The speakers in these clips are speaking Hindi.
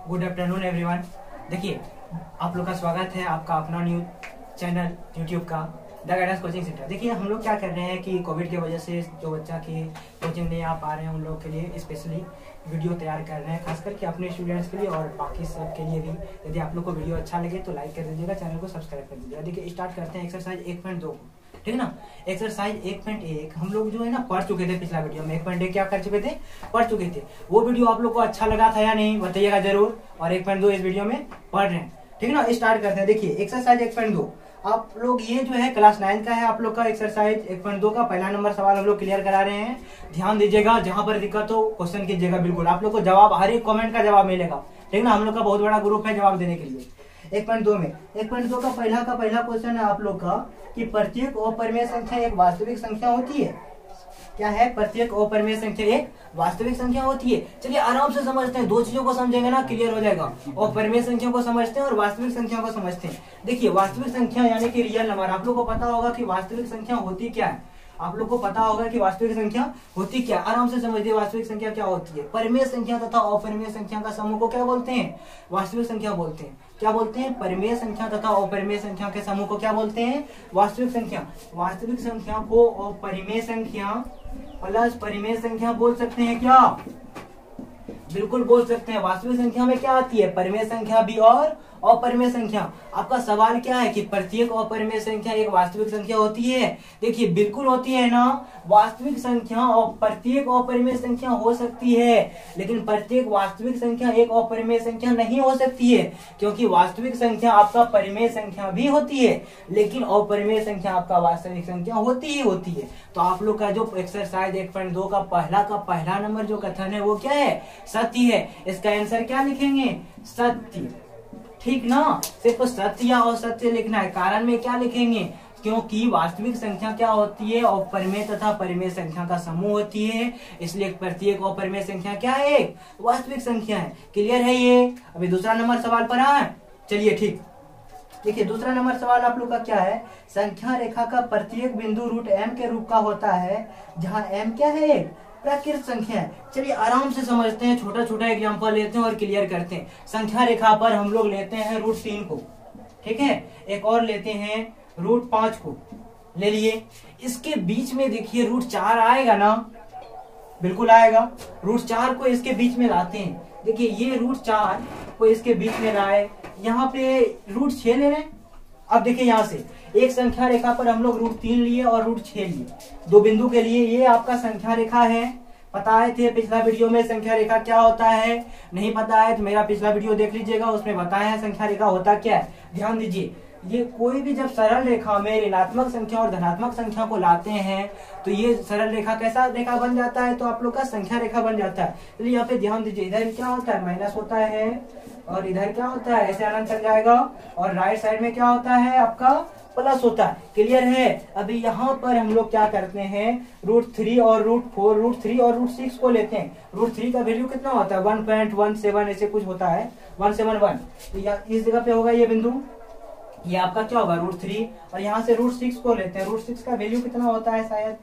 Good afternoon everyone. देखिए, आप लोग का स्वागत है आपका अपना न्यू चैनल यूट्यूब का द गाइडेंस कोचिंग सेंटर। देखिए, हम लोग क्या कर रहे हैं कि कोविड की वजह से जो बच्चा की कोचिंग नहीं आ पा रहे हैं उन लोगों के लिए स्पेशली वीडियो तैयार कर रहे हैं, खास करके अपने स्टूडेंट्स के लिए और बाकी सब के लिए भी। यदि आप लोग को वीडियो अच्छा लगे तो लाइक कर दीजिएगा, चैनल को सब्सक्राइब कर दीजिएगा। देखिए, स्टार्ट करते हैं एक्सरसाइज 1.2, ठीक है ना। एक्सरसाइज 1.1 हम लोग जो है ना पढ़ चुके थे पिछला वीडियो में। 1.1 क्या कर चुके थे, पढ़ चुके थे। वो वीडियो आप लोग को अच्छा लगा था या नहीं बताइएगा जरूर। और 1.2 इस वीडियो में पढ़ रहे हैं, ठीक है ना। स्टार्ट करते हैं। देखिए, एक्सरसाइज 1.2 आप लोग ये जो है क्लास 9 का है। आप लोग का एक्सरसाइज 1.2 का पहला नंबर सवाल हम लोग क्लियर करा रहे हैं। ध्यान दीजिएगा, जहां पर दिक्कत हो क्वेश्चन कीजिएगा। बिल्कुल आप लोग को जवाब, हर एक कमेंट का जवाब मिलेगा, ठीक है ना। हम लोग का बहुत बड़ा ग्रुप है जवाब देने के लिए। 1.2 में 1.2 का पहला क्वेश्चन है आप लोग का कि प्रत्येक अपरिमेय संख्या एक वास्तविक संख्या होती है। क्या है? प्रत्येक अपरिमेय संख्या एक वास्तविक संख्या होती है। चलिए आराम से समझते हैं, दो चीजों को समझेंगे ना क्लियर हो जाएगा। अपरिमेय संख्या को समझते हैं और वास्तविक संख्या को समझते हैं। देखिए, वास्तविक संख्या यानी कि रियल नंबर। आप लोग को पता होगा कि वास्तविक संख्या होती क्या है। आप लोग को पता होगा कि वास्तविक संख्या होती क्या। आराम से समझिए, वास्तविक संख्या क्या होती है। परिमेय संख्या तथा अपरिमेय संख्या का समूह को क्या बोलते हैं? वास्तविक संख्या बोलते हैं। क्या बोलते हैं? परिमेय संख्या तथा अपरिमेय संख्या के समूह को क्या बोलते हैं? वास्तविक संख्या। वास्तविक संख्या को अपरिमेय संख्या प्लस परिमेय संख्या बोल सकते हैं क्या? बिल्कुल बोल सकते हैं। वास्तविक संख्या में क्या आती है? परिमेय संख्या भी और अपरिमेय संख्या। आपका सवाल क्या है कि प्रत्येक अपरिमेय संख्या एक वास्तविक संख्या होती है। देखिए, बिल्कुल होती है ना। वास्तविक संख्या और प्रत्येक अपरिमेय संख्या हो सकती है, लेकिन प्रत्येक वास्तविक संख्या एक अपरिमेय संख्या नहीं हो सकती है, क्योंकि वास्तविक संख्या आपका परिमेय संख्या भी होती है, लेकिन अपरिमेय संख्या आपका वास्तविक संख्या होती ही होती है। तो आप लोग का जो एक्सरसाइज 1.2 का पहला नंबर जो कथन है वो क्या है? सत्य है। इसका आंसर क्या लिखेंगे? सत्य, ठीक ना। सिर्फ सत्य या असत्य लिखना है। कारण में क्या लिखेंगे? क्योंकि वास्तविक संख्या क्या होती है? अपरिमेय तथा परिमेय संख्या का समूह होती है, इसलिए प्रत्येक अपरिमेय संख्या क्या है? एक वास्तविक संख्या है। क्लियर है ये? अभी दूसरा नंबर सवाल पर आए। चलिए, ठीक। देखिए, दूसरा नंबर सवाल आप लोग का क्या है? संख्या रेखा का प्रत्येक बिंदु रूट m के रूप का होता है, जहां m क्या है? एक प्राकृत संख्या है। चलिए आराम से समझते हैं, छोटा छोटा एग्जांपल लेते हैं और क्लियर करते हैं। संख्या रेखा पर हम लोग लेते हैं √3 को, ठीक है। एक और लेते हैं √5 को, ले लिए। इसके बीच में देखिए √4 आएगा ना, बिल्कुल आएगा। √4 को इसके बीच में लाते हैं। देखिए, ये √4 को इसके बीच में लाए, यहाँ पे √6 ले रहे हैं। अब देखिए, यहाँ से एक संख्या रेखा पर हम लोग √3 लिए और √6 लिए, दो बिंदु के लिए। ये आपका संख्या रेखा है। पता है थे पिछला वीडियो में संख्या रेखा क्या होता है? नहीं पता है तो मेरा पिछला वीडियो देख लीजिएगा, उसमें बताया है संख्या रेखा होता क्या है। ध्यान दीजिए, ये कोई भी जब सरल रेखा में ऋणात्मक संख्या और धनात्मक संख्या को लाते हैं तो ये सरल रेखा कैसा रेखा बन जाता है? तो आप लोग का संख्या रेखा बन जाता है। चलिए यहाँ पे ध्यान दीजिए, इधर क्या होता है? माइनस होता है, और इधर क्या होता है? ऐसे अनंत चल जाएगा, और राइट साइड में क्या होता है? आपका प्लस होता है। क्लियर है? अभी यहाँ पर हम लोग क्या करते हैं? √3 और √4, √3 और √6 को लेते हैं। √3 का वैल्यू कितना होता है? 1.17 ऐसे कुछ होता है, 171। तो इस जगह पे होगा ये बिंदु, ये आपका क्या होगा? √3। और यहाँ से √6 को लेते हैं। √6 का वैल्यू कितना होता है? शायद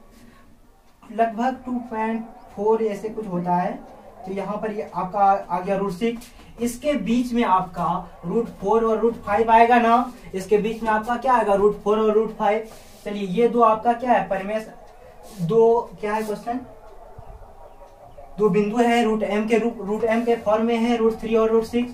लगभग 2.4 ऐसे कुछ होता है। तो यहाँ पर ये आपका आ गया √6। इसके बीच में आपका √4 और √5 आएगा ना। इसके बीच में आपका क्या आएगा? √4 और √5। चलिए, ये दो आपका क्या है? परिमेय दो क्या है क्वेश्चन? दो बिंदु है √m के फॉर्म में है, √3 और √6।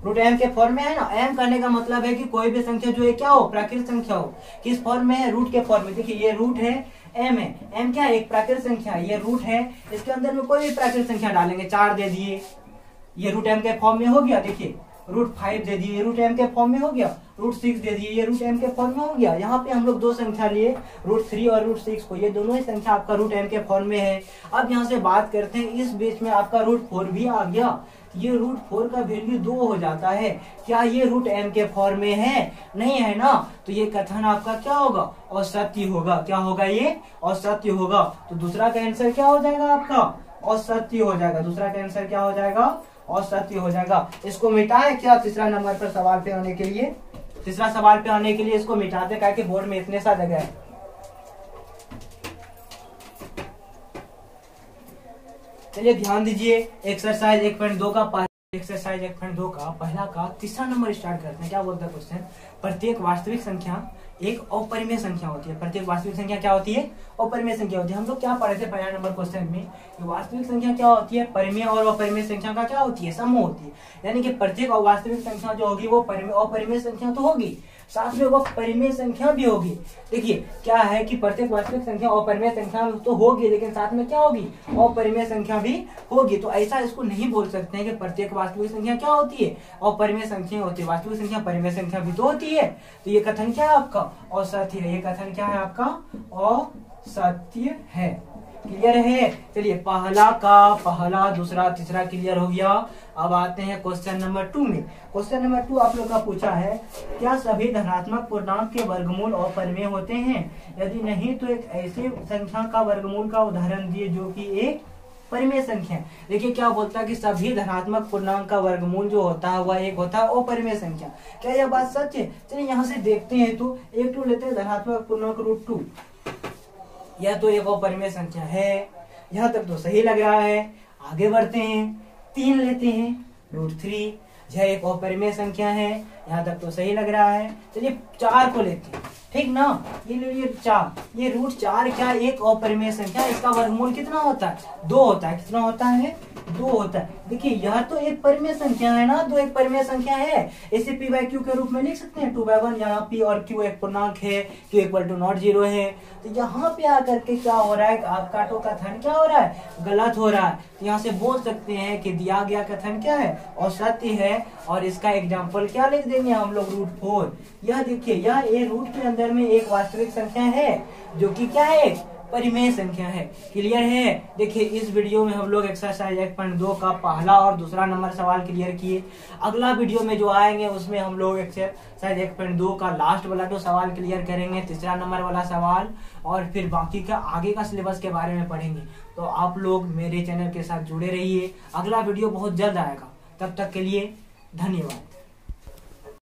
√m के फॉर्म में है ना। m करने का मतलब है कि कोई भी संख्या जो है क्या हो? प्राकृत संख्या हो। किस फॉर्म में है? रूट के फॉर्म में। देखिए, ये रूट है, m है। m क्या है? एक प्राकृत संख्या। ये रूट है, इसके अंदर में कोई भी प्राकृत संख्या डालेंगे। 4 दे दिए, ये √m के फॉर्म में हो गया। देखिए, √5 दे दिए, √m के फॉर्म में हो गया। √6 दे दिए, ये √m के फॉर्म में हो गया। यहाँ पे हम लोग दो संख्या लिए, √3 और √6 को। ये दोनों ही संख्या आपका √m के फॉर्म में है। अब यहाँ से बात करते हैं, इस बीच में आपका √4 भी आ गया। ये √4 का वैल्यू 2 हो जाता है। क्या ये √m के फॉर्म में है? नहीं है ना। तो ये कथन आपका क्या होगा? असत्य होगा। क्या होगा? ये असत्य होगा। तो दूसरा का आंसर क्या हो जाएगा आपका? असत्य हो जाएगा। दूसरा का आंसर क्या हो जाएगा? असत्य हो जाएगा। इसको मिटाए क्या? तीसरा नंबर पर सवाल पे आने के लिए, तीसरा सवाल पे आने के लिए इसको मिटाते, क्या कि बोर्ड में इतने सा जगह है। चलिए ध्यान दीजिए, एक्सरसाइज 1.2 का एक्सरसाइज 1.2 का पहला का तीसरा नंबर स्टार्ट करते हैं। क्या बोलता है क्वेश्चन, प्रत्येक वास्तविक संख्या एक अपरिमेय संख्या होती है। प्रत्येक वास्तविक संख्या क्या होती है, अपरिमेय संख्या होती है। हम लोग क्या पढ़े थे पहला नंबर क्वेश्चन में, वास्तविक संख्या क्या होती है, परिमेय और अपरिमेय संख्या का क्या होती है, समूह होती है। यानी कि प्रत्येक वास्तविक संख्या जो होगी वो अपरिमेय संख्या तो होगी, साथ में वो परिमेय संख्या भी होगी। देखिए क्या है कि प्रत्येक वास्तविक संख्या अपरिमेय संख्या तो होगी, लेकिन साथ में क्या होगी, अपरिमेय संख्या भी होगी। तो ऐसा इसको नहीं बोल सकते हैं कि प्रत्येक वास्तविक संख्या क्या होती है, अपरिमेय संख्या होती है। वास्तविक संख्या परिमेय संख्या भी तो होती है। तो ये कथन क्या है आपका, असत्य है। ये कथन क्या है आपका, असत्य है। क्लियर है। चलिए पहला दूसरा तीसरा क्लियर हो गया। अब आते हैं क्वेश्चन नंबर 2 में। क्वेश्चन नंबर 2 आप लोग का पूछा है, क्या सभी धनात्मक पूर्णांक के वर्गमूल अपरिमेय होते हैं? यदि नहीं तो एक ऐसी संख्या का वर्गमूल का उदाहरण दिए जो कि एक परिमेय संख्या है। देखिए क्या बोलता है कि सभी धनात्मक पूर्णांक का वर्गमूल जो होता है वह एक होता है अपरिमेय संख्या। क्या यह बात सच है? चलिए यहाँ से देखते हैं। तो एक टू लेते हैं, धनात्मक पूर्णांक √2, यह तो एक अपरिमेय संख्या है। यहाँ तक तो सही लग रहा है। आगे बढ़ते हैं, 3 लेते हैं, √3, यह एक अपरिमेय संख्या है। यहाँ तक तो सही लग रहा है। चलिए 4 को लेते हैं, ठीक ना। ये 4, ये √4 क्या एक अपरिमेय संख्या, इसका वर्गमूल कितना होता है, 2 होता है। कितना होता है, 2 होता है। देखिए यह तो एक परिमेय संख्या है ना, 2 एक परिमेय संख्या है। इसे p/q के रूप में लिख सकते हैं, 2/1। यहाँ p और q एक पूर्णांक है, q = 0 है। तो यहाँ पे आकर के क्या हो रहा है, आपका तो कथन क्या हो रहा है, गलत हो रहा है। तो यहाँ से बोल सकते हैं कि दिया गया कथन क्या है, असत्य है। और इसका एग्जाम्पल क्या लिख देंगे हम लोग, √4। यह देखिए यह रूट के अंदर में एक वास्तविक संख्या है जो कि क्या है, परिमेय संख्या है। क्लियर है। देखिए इस वीडियो में हम लोग एक्सरसाइज 1.2 का पहला और दूसरा नंबर सवाल क्लियर किए। अगला वीडियो में जो आएंगे उसमें हम लोग एक्सरसाइज 1.2 का लास्ट वाला जो सवाल क्लियर करेंगे, तीसरा नंबर वाला सवाल, और फिर बाकी का आगे का सिलेबस के बारे में पढ़ेंगे। तो आप लोग मेरे चैनल के साथ जुड़े रहिए। अगला वीडियो बहुत जल्द आएगा। तब तक के लिए धन्यवाद।